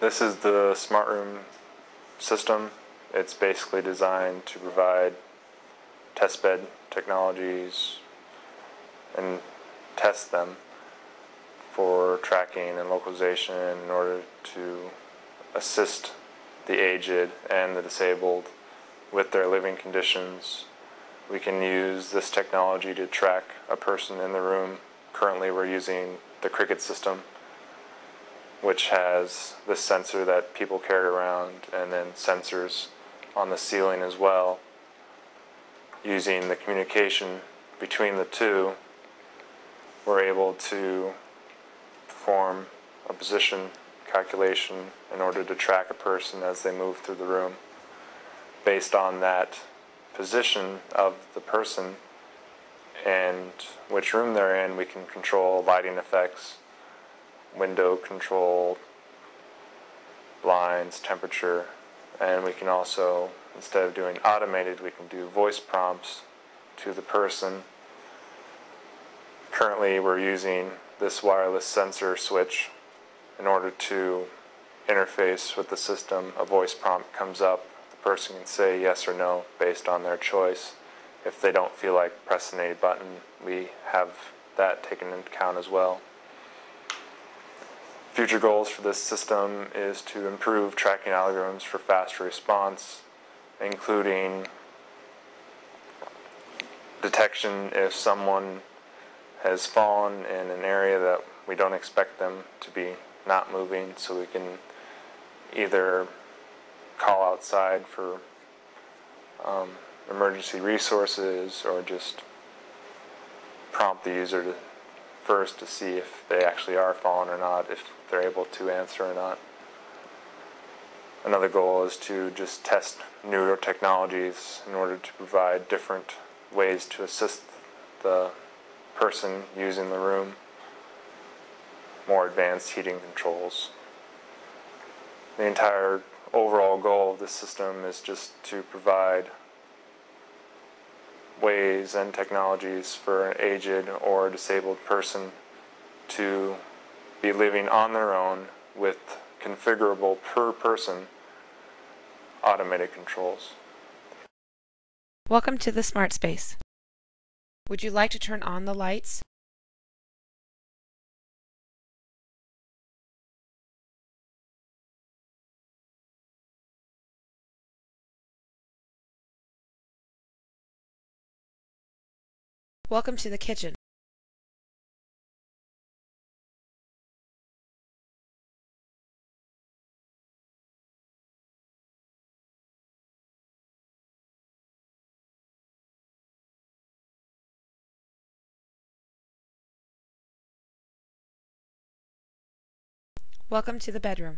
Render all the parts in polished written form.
This is the Smart Room system. It's basically designed to provide testbed technologies and test them for tracking and localization in order to assist the aged and the disabled with their living conditions. We can use this technology to track a person in the room. Currently we're using the Cricket system, which has this sensor that people carry around and then sensors on the ceiling as well. Using the communication between the two, we're able to perform a position calculation in order to track a person as they move through the room. Based on that position of the person and which room they're in, we can control lighting effects, window control, blinds, temperature, and we can also, instead of doing automated, we can do voice prompts to the person. Currently we're using this wireless sensor switch in order to interface with the system. A voice prompt comes up, the person can say yes or no based on their choice. If they don't feel like pressing a button, we have that taken into account as well. Future goals for this system is to improve tracking algorithms for faster response, including detection if someone has fallen in an area that we don't expect them to be not moving, so we can either call outside for emergency resources or just prompt the user first to see if they actually are falling or not, if they're able to answer or not. Another goal is to just test newer technologies in order to provide different ways to assist the person using the room, more advanced heating controls. The entire overall goal of this system is just to provide ways and technologies for an aged or disabled person to be living on their own with configurable per person automated controls. Welcome to the Smart Space. Would you like to turn on the lights? Welcome to the kitchen. Welcome to the bedroom.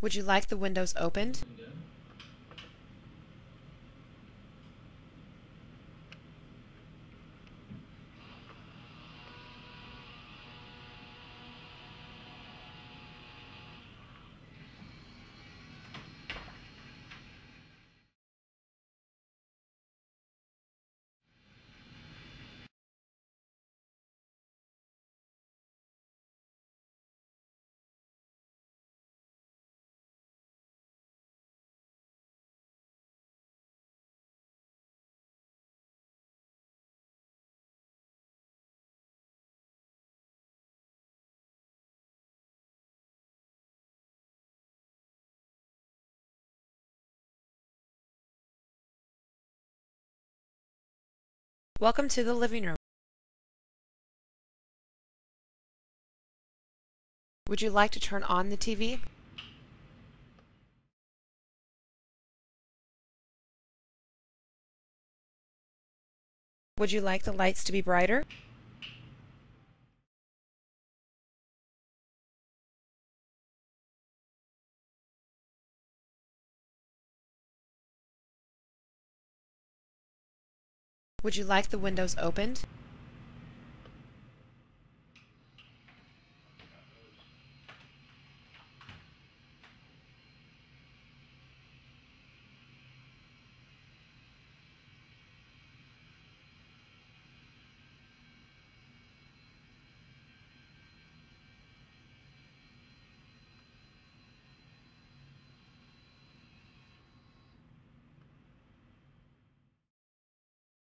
Would you like the windows opened? Welcome to the living room. Would you like to turn on the TV? Would you like the lights to be brighter? Would you like the windows opened?